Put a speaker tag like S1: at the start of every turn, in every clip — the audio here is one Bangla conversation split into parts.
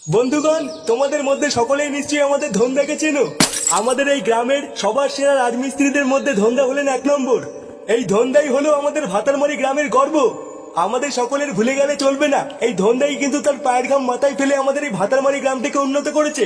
S1: বন্ধুগণ, তোমাদের মধ্যে সকলেই নিশ্চয়ই আমাদের ধন্দাকে চেনো। আমাদের এই গ্রামের সবার সেরা রাজমিস্ত্রিদের মধ্যে ধন্দা হলেন এক নম্বর। এই ধন্দাই হলো আমাদের ভাতারমারি গ্রামের গর্ব। আমাদের সকলের ভুলে গেলে চলবে না, এই ধন্দাই কিন্তু তার পায়ের ঘাম মাথায় ফেলে আমাদের এই ভাতারমারি গ্রামটিকে উন্নত করেছে।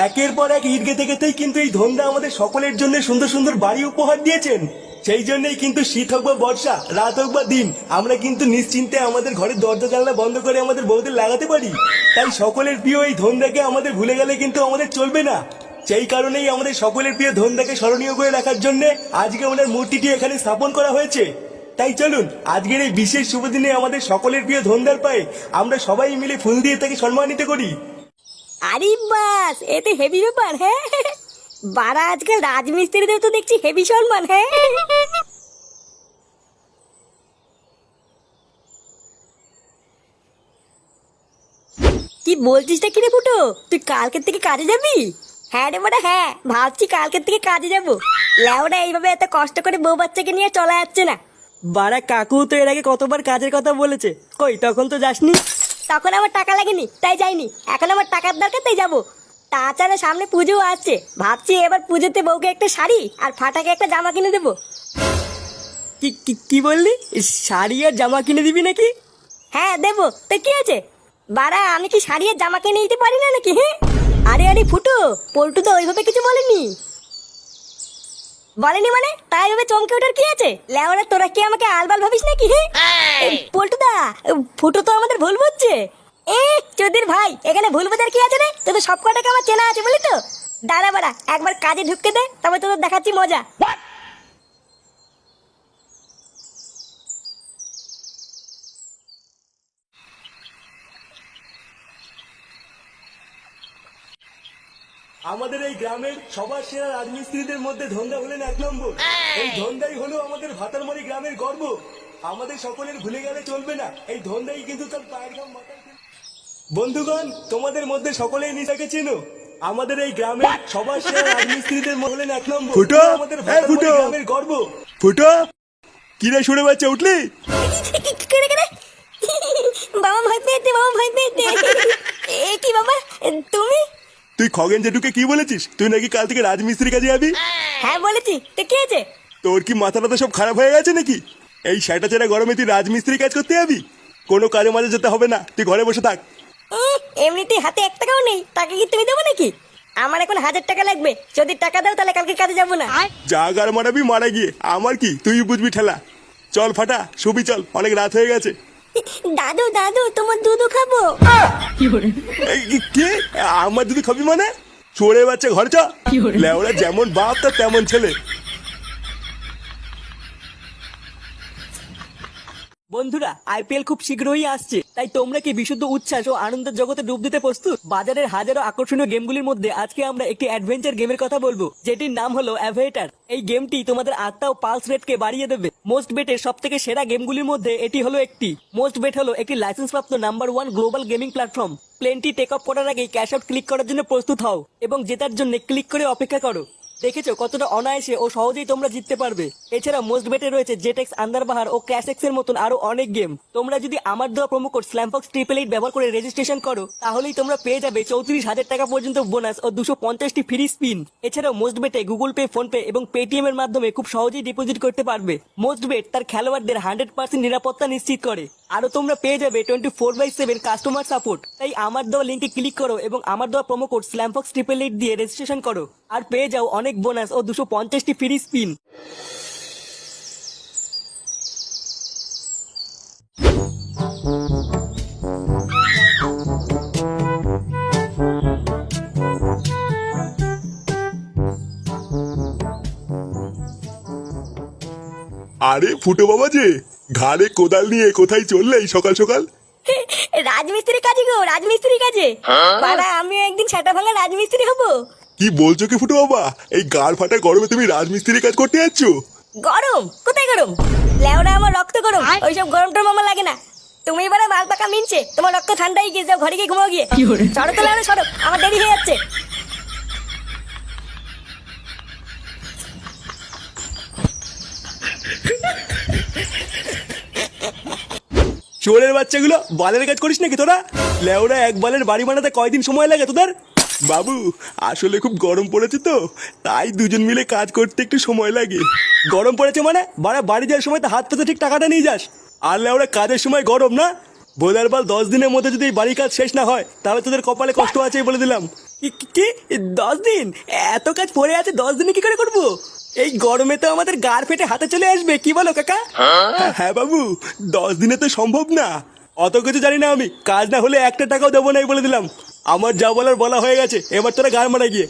S1: একের পর এক ইট গেঁথে গেঁথেই কিন্তু এই ধন্দা আমাদের সকলের জন্য সুন্দর সুন্দর বাড়ি উপহার দিয়েছেন। সেই জন্যই কিন্তু শীত হোক বা বর্ষা, রাত হোক বা দিন, আমরা কিন্তু নিশ্চিন্তে আমাদের ঘরের দরজা জানলা বন্ধ করে আমাদের বউদের লাগাতে পারি। তাই সকলের প্রিয় এই ধন্দাকে আমাদের ভুলে গেলে কিন্তু আমাদের চলবে না। সেই কারণেই আমাদের সকলের প্রিয় ধন্দাকে স্মরণীয় করে রাখার জন্য আজকে ওনার মূর্তিটি এখানে স্থাপন করা হয়েছে। তাই চলুন আজকের এই বিশেষ শুভ দিনে আমাদের সকলের প্রিয় ধন্দার পায়ে আমরা সবাই মিলে ফুল দিয়ে তাকে সম্মানিত করি।
S2: আরে বাস, এতে হেভি ব্যাপার। হ্যাঁ বারা, আজকাল রাজমিস্ত্রিদের তো দেখছি হেভি সম্মান। হ্যাঁ কি বলছিসটা কিরে ফুটো, তুই কালকের থেকে কাজে যাবি? হ্যাঁ রে বাড়া, হ্যাঁ ভাবছি কালকের থেকে কাজে যাবো। লেওরা এইভাবে এত কষ্ট করে বউ বাচ্চাকে নিয়ে চলা যাচ্ছে না।
S3: বাড়া কাকু তো এর আগে কতবার কাজের কথা বলেছে, কই তখন তো যাসনি।
S2: তখন আমার টাকা লাগেনি তাই যাইনি, এখন আমার টাকার দরকার তাই যাবো। তাছাড়া সামনে পুজো আসছে, ভাবছি এবার পুজোতে বউকে একটা শাড়ি আর ফাটাকে একটা জামা কিনে দেবো।
S3: কি কি কি বললি? শাড়ি আর জামা কিনে দিবি নাকি?
S2: হ্যাঁ দেবো, তো কি আছে? বাড়া, আমি কি শাড়ি আর জামা কিনে দিতে পারি না নাকি? হ্যাঁ আরে আরে ফুটো, পল্টু তো ওইভাবে কিছু বলেনি। বলেনি মানে তাই ভাবে চমকে ওঠার কি আছে? লেওরা তোরা কি আমাকে আলবাল ভাবিস নাকি? হ্যাঁ পল্টু দা, ফুটো তো আমাদের ভুল বুঝছে। চোদের ভাই, এখানে ভুল বোঝার কি আছে রে? তোদের সব কটাকে আমার চেনা আছে বলি তো। দাঁড়া বাড়া, একবার কাজে ঢুকতে দে, তবে তোদের দেখাচ্ছি মজা।
S1: আমাদের এই গ্রামের সবার সেরা রাজমিস্ত্রিদের মধ্যে ধন্দা হলেন এক নম্বর। এই ধন্দাই হলো আমাদের ভাতারমারি গ্রামের গর্ব। আমাদের সকলের ভুলে গেলে চলবে না, এই ধন্দাই কিন্তু তার পায়ের ঘাম মাথায় ফেলে। বন্ধুগণ, তোমাদের মধ্যে সকলেই নিজেকে চেনো। আমাদের এই গ্রামের সবার সেরা রাজমিস্ত্রিদের মধ্যে হলেন এক নম্বর।
S4: ফুটো,
S1: আমাদের
S4: হ্যাঁ ফুটো,
S1: ভাতারমারি গ্রামের গর্ব।
S4: ফুটো কিরে শুনে বাচ্চা উঠলি?
S2: কেড়ে কেড়ে বাবা ভয় পেয়েছে, বাবা ভয় পেয়েছে। এ কি বাবা, তুমি?
S4: তুই খগেন জেঠুকে কি বলেছিস? তুই নাকি কাল থেকে রাজমিস্ত্রি কাজে যাবি?
S2: হ্যাঁ বলেছি, তো কি আছে?
S4: তোর কি মাথাটা সব খারাপ হয়ে গেছে নাকি? এই সেটা ছেড়ে গরমে তুই রাজমিস্ত্রি কাজ করতে যাবি? কোনো কাজে মাঝে যেতে হবে না, তুই ঘরে বসে থাক।
S2: এমনিতে হাতে 1 টাকাও নেই, টাকা কি তুমি দেবো নাকি? আমার এখন 1000 টাকা লাগবে, যদি টাকা দাও তাহলে কালকে কাজে যাবো না।
S4: যা গার মারাবি মারা গিয়ে, আমার কি, তুই বুঝবি ঠেলা। চল ফাটা, শুবি চল, অনেক রাত হয়ে গেছে।
S2: দাদু দাদু, তোমার দুধু খাবো।
S4: এই কি? আমার যদি খাবি মানে? চোরে বাচ্চা ঘরে চ। লেওরা যেমন বাপ তার তেমন ছেলে।
S3: বন্ধুরা, আইপিএল খুব শীঘ্রই আসছে, তাই তোমরা কি বিশুদ্ধ উচ্ছ্বাস ও আনন্দের জগতে ডুব দিতে প্রস্তুত? বাজারের হাজারো আকর্ষণীয় গেমগুলির মধ্যে আজকে আমরা একটি অ্যাডভেঞ্চার গেমের কথা বলবো, যেটির নাম হলো অ্যাভেটার। এই গেমটি তোমাদের আত্মা ও পালস রেটকে বাড়িয়ে দেবে। মোস্ট বেটের সব থেকে সেরা গেমগুলির মধ্যে এটি হলো একটি। মোস্ট বেট হলো একটি লাইসেন্সপ্রাপ্ত নাম্বার 1 গ্লোবাল গেমিং প্ল্যাটফর্ম। প্লেনটি টেক অফ করার আগেই ক্যাশ আউট ক্লিক করার জন্য প্রস্তুত হও এবং জেতার জন্য ক্লিক করে অপেক্ষা করো। দেখেছো কতটা অনায়াসে ও সহজেই তোমরা জিততে পারবে। এছাড়া মোস্ট বেটে রয়েছে জেটেক্স, আন্দারবাহার ও ক্যাশেক্স এর মতন আরো অনেক গেম। তোমরা যদি আমার দেওয়া প্রোমো কোড স্ল্যামফক্স 888 ব্যবহার করে রেজিস্ট্রেশন করো, তাহলেই তোমরা পেয়ে যাবে 34,000 টাকা পর্যন্ত বোনাস ও 250টি ফ্রি স্পিন। এছাড়াও মোস্ট বেটে গুগল পে, ফোন পে এবং পেটিএম এর মাধ্যমে খুব সহজেই ডিপোজিট করতে পারবে। মোস্ট বেট তার খেলোয়াড়দের 100% নিরাপত্তা নিশ্চিত করে। আরো তোমরা পেয়ে যাবে 24/7 কাস্টমার সাপোর্ট। তাই আমার দেওয়া লিঙ্কে ক্লিক করো এবং আমার দেওয়া প্রোমো কোড স্ল্যামফক্স 888 দিয়ে রেজিস্ট্রেশন করো আর পেয়ে যাও অনেক বোনাস ও 250টি ফ্রি স্পিন।
S4: আরে ফুটো বাবা যে, ঘাড়ে কোদাল নিয়ে কোথায় চললে এই সকাল সকাল?
S2: রাজমিস্ত্রি কাজে গো, রাজমিস্ত্রি কাজে। বাড়া, আমি একদিন ছাটা ভাঙা রাজমিস্ত্রি হবো।
S4: কি বলছো কি ফুটো বাবা? এই গাড় ফাটা গরমে তুমি রাজমিস্ত্রি কাজ করতে যাচ্ছ?
S2: গরম? কোথায় গরম? লেওরা আমার রক্ত গরম, ওইসব গরম টরম আমার লাগে না। তুমি এবারে মাল পাকা মিনছে, তোমার রক্ত ঠান্ডাই গিয়ে যাও, ঘরে গিয়ে ঘুমাও গিয়ে। সরো তো লেওরা, সরো, আমার দেরি হয়ে যাচ্ছে।
S1: চোরের বাচ্চাগুলো, বালের কাজ করিস নাকি তোরা? লেওরা এক বালের বাড়ি বানাতে কয়দিন সময় লাগে তোদের?
S4: বাবু আসলে খুব গরম পড়েছে তো, তাই দুজন মিলে কাজ করতে একটু সময় লাগে।
S1: গরম পড়েছে মানে? বাড়ি যাওয়ার সময় তো হাত পেতে ঠিক টাকাটা নিয়ে যাস। আর লেওরা কাজের সময় গরম না? বোধার বাল 10 দিনের মধ্যে যদি এই বাড়ির কাজ শেষ না হয় তাহলে তোদের কপালে কষ্ট আছে বলে দিলাম।
S3: কি 10 দিন? এত কাজ পড়ে আছে, 10 দিনে কি করে করবো? এই গরমে তো আমাদের গাড় ফেটে হাতে চলে আসবে, কি বলো কাকা?
S4: হ্যাঁ বাবু, 10 দিনে তো সম্ভব না।
S1: অত কিছু জানি না আমি, কাজ না হলে একটা টাকাও দেবো নাই বলে দিলাম। আমার যা বলার বলা হয়ে গেছে, এবার তোরা গাড় মারা গিয়ে।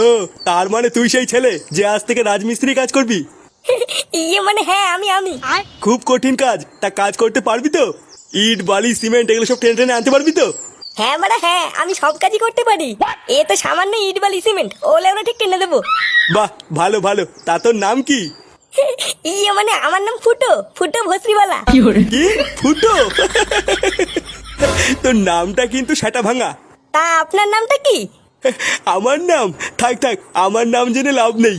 S1: ও তার মানে তুই সেই ছেলে যে আজ থেকে রাজমিস্ত্রি কাজ করবি?
S2: ইয়ে মানে হ্যাঁ, আমি
S1: খুব কঠিন কাজ, তা কাজ করতে পারবি তো? ইট বালি সিমেন্ট এগুলো সব টেনে টেনে আনতে পারবি তো?
S2: হ্যাঁ মানে হ্যাঁ, আমি সব কাজই করতে পারি। এ তো সামান্য ইট বালি সিমেন্ট, ওলে আমরা ঠিক টেনে দেবো।
S1: বাহ, ভালো ভালো। তা তোর নাম কি?
S2: ইয়ে মানে আমার নাম ফুটো, ফুটো ভস্রিওয়ালা।
S1: কি ফুটো? তোর নামটা কিন্তু সেটা ভাঙা।
S2: তা আপনার নামটা কি?
S1: আমার নাম? থাক থাক, আমার নাম জেনে লাভ নেই।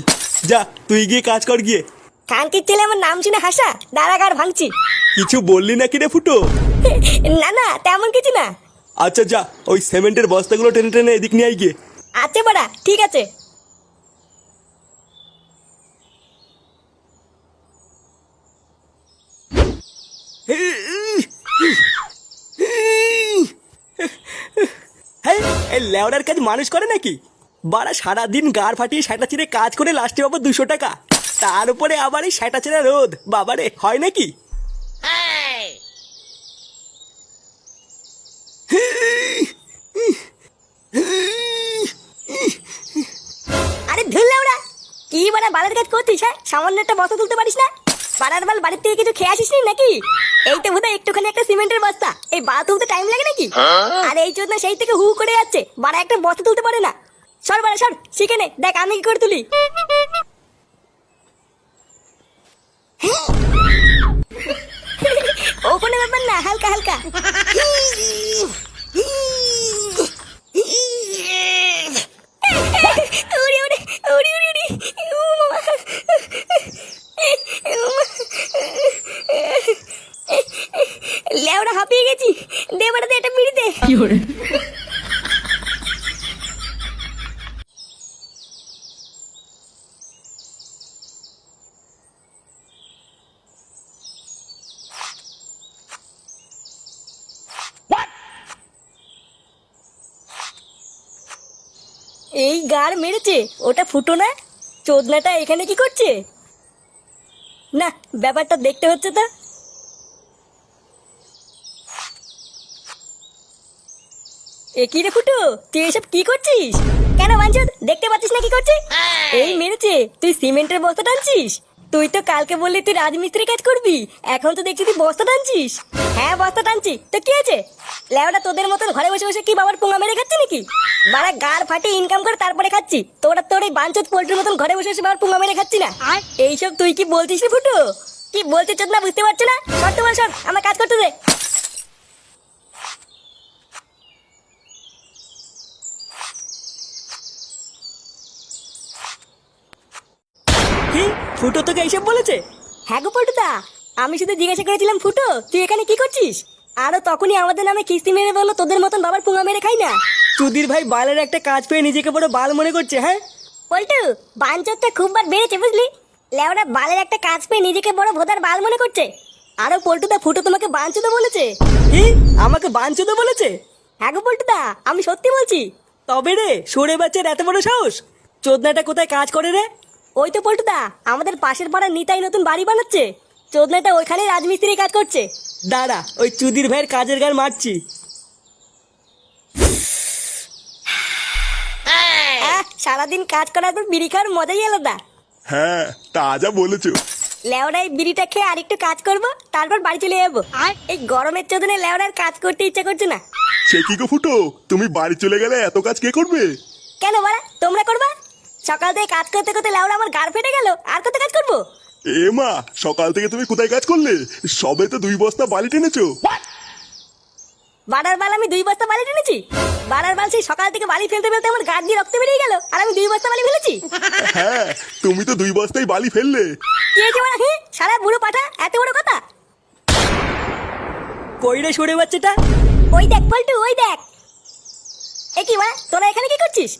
S1: যা তুই গিয়ে কাজ কর গিয়ে।
S2: কানকির ছেলে আমার নাম শুনে হাসা, দাঁড়াগার ভাঙছি।
S1: কিছু বললি নাকি রে ফুটো?
S2: না না, তেমন কিছু না।
S1: আচ্ছা যা, ওই সিমেন্টের বস্তাগুলো টেনে টেনে এদিক নিয়ে আই গিয়ে।
S2: আচ্ছা বাড়া, ঠিক আছে।
S3: হ্যাঁ, এই লেওড়ার কাজ মানুষ করে নাকি? বাড়া সারাদিন গাড় ফাটিয়ে সেটা চিরে কাজ করে লাস্টে পাবো 200 টাকা, তার উপরে আবার এই সেটা চেরা রোদ। বাবারে, হয় নাকি?
S2: আরে ধুরলে ওরা কি বাড়া বালের কাজ করছিস? হ্যাঁ, সামান্য একটা বস্তা তুলতে পারিস না? বাড়ার বাল বাড়ির থেকে কিছু খেয়ে আসিস নি নাকি? এই তো বোধহয় একটুখানি একটা সিমেন্টের বস্তা, এই বাল তুলতে টাইম লাগে নাকি? আর এই জন্য সেই থেকে হু করে যাচ্ছে, বাড়া একটা বস্তা তুলতে পারে না। সর বাড়া সর, শিখে নে, দেখ আমি কি করে তুলি। ও কোনো ব্যাপার না, হালকা হালকা। উড়ি উড়ি উড়ি উড়ি উড়ি, ও মামা। লেওড়া হাঁপিয়ে গেছি, দে বাড়া দে, এটা বিড়ি দে। এই গার মেরেছে, ওটা ফুটো না? চোদনাটা এখানে কি করছে? না, ব্যাপারটা দেখতে হচ্ছে তো। এ কি রে ফুটো, তুই এসব কি করছিস? কেন বাঞ্চদ, দেখতে পাচ্ছিস না কি করছিস? এই মেরেছে, তুই সিমেন্টের বস্তা টানছিস? তুই তো কালকে বললি তুই রাজমিস্ত্রি কাজ করবি, এখন তো দেখছি তুই বস্তা টানছিস। হ্যাঁ বস্তা টানছি, তো কি আছে? লেওটা তোদের মতন ঘরে বসে বসে কি বাবার পোঙা মেরে খাচ্ছি নাকি? বাড়া গাড় ফাটে ইনকাম করে তারপরে খাচ্ছি, তোরা তোর এই বাঞ্চদ পোল্ট্রির মতন ঘরে বসে বসে বাবার পোঙা মেরে খাচ্ছি না। এইসব তুই কি বলছিস রে ফুটো? কি বলছিস চোদ না, বুঝতে পারছো না? সর তো বল, সর, আমার কাজ করতে দে।
S3: কি ফুটো তোকে এইসব বলেছে?
S2: হ্যাঁ গো পল্টুদা, আমি শুধু জিজ্ঞাসা করেছিলাম ফুটো তুই এখানে কি করছিস? আরো তখনই আমাদের নামে কিস্তি মেরে বললো তোদের মতন বাবার পুঙা মেরে খাই না।
S3: চুদির ভাই বালের একটা কাজ পেয়ে নিজেকে বড় বাল মনে করছে। হ্যাঁ
S2: পল্টু, বাঞ্চরটা খুব বার বেড়েছে বুঝলি? লেওরা বালের একটা কাজ পেয়ে নিজেকে বড় ভোদার বাল মনে করছে। আরো পল্টুদা, ফুটো তোমাকে বাঞ্চুদা বলেছে।
S3: কি, আমাকে বাঞ্চুদা বলেছে?
S2: হ্যাঁ গো পল্টুদা, আমি সত্যি বলছি।
S3: তবে রে, সরে বাচ্চার এত বড় সাহস! চোদনাটা কোথায় কাজ করে রে?
S2: ওই তো পল্টুদা, আমাদের পাশের পাড়ার নিতাই নতুন বাড়ি বানাচ্ছে, চোদনাটা ওইখানে রাজমিস্ত্রি কাজ করছে।
S3: দাঁড়া, ওই চুদির ভাইয়ের কাজের গান মারছি।
S2: সারাদিন কাজ করার পর বিড়ি খাওয়ার মজাই আলাদা।
S4: হ্যাঁ তা যা বলেছো।
S2: লেওড়ায় বিড়িটা খেয়ে আরেকটু কাজ করবো, তারপর বাড়ি চলে যাবো। এই গরমের চোদনে লেওড়ার কাজ করতে ইচ্ছা করছে না।
S4: সে কি গো ফুটো, তুমি বাড়ি চলে গেলে এত কাজ কে করবে?
S2: কেন বাড়া, তোমরা করবা? সকাল থেকে কাজ করতে করতে লেওড়া আমার গাড় ফেটে গেল, আর কত কাজ করবো?
S4: এ মা, সকাল থেকে তুমি কোথায় কাজ করলে? সবে তো 2 বস্তা বালি টেনেছো।
S2: বাড়ার বাল আমি 2 বস্তা বালি টেনেছি। বাড়ার বাল সেই সকাল থেকে বালি ফেলতে ফেলতে আমার গাড় দিয়ে রক্ত বেরিয়ে গেল, আর আমি 2 বস্তা বালি ফেলেছি।
S4: হ্যাঁ, তুমি তো 2 বস্তাই বালি ফেললে।
S2: কি হয়েছে মানে? সারা বুড়ো পাঠা, এত বড় কথা?
S3: কইরে সরে বাচ্চাটা।
S2: ওই দেখ পল্টু, ওই দেখ। এ কি মানে, তোরা এখানে কি করছিস?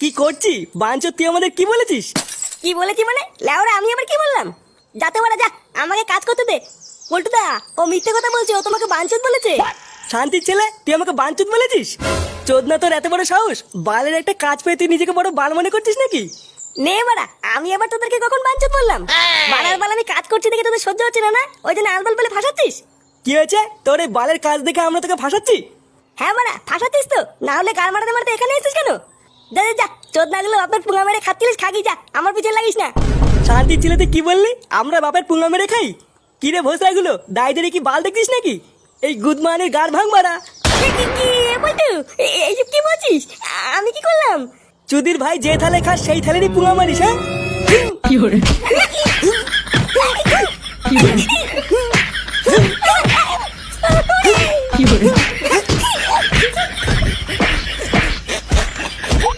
S3: কি করছি বাঞ্চো, তুই আমাদের কি বলেছিস?
S2: কি বলেছি মানে? লেওরা আমি আবার কি বললাম? যাতে বলা যা, আমাকে কাজ করতে দে। পল্টুদা, ও মিথ্যে কথা বলছে, ও তোমাকে বাঞ্চুত বলেছে।
S3: শান্তির ছেলে, তুই আমাকে বাঞ্চুত বলেছিস? চোদনা তোর এত বড় সাহস! বালের একটা কাজ পেয়ে তুই নিজেকে বড় বাল মনে করছিস নাকি?
S2: নে বাড়া, আমি আবার তোদেরকে কখন বাঞ্চুত বললাম? বাড়ার বাল আমি কাজ করছি দেখে তোদের সহ্য হচ্ছে না, না ওই জন্য আলবাল বলে ফাঁসাচ্ছিস?
S3: কি হয়েছে? তোর এই বালের কাজ দেখে আমরা তোকে ফাঁসাচ্ছি?
S2: হ্যাঁ বাড়া, ফাঁসাচ্ছিস তো, না হলে গাল মারাতে মারাতে এখানে এসেছিস কেন? যা যা যা, চোদনাগুলো আপনার পুঙ্গা মেরে খাচ্ছিলিস, খাগি যা, আমার পিছনে লাগিস না।
S3: শান্তির ছেলে, তুই কি বললি? আমরা বাপের পুঙ্গা মেরে খাই? কি রে ভোসরাগুলো, দায়ীদের কি বাল দেখছিস নাকি? এই গুদমানের গাড় ভাঙ বাড়া।
S2: কি বলতু, এইসব কি বলছিস? আমি কি করলাম?
S3: চুদির ভাই যে থালে খাস সেই থালেরই পুঙ্গা মারিস, হ্যাঁ?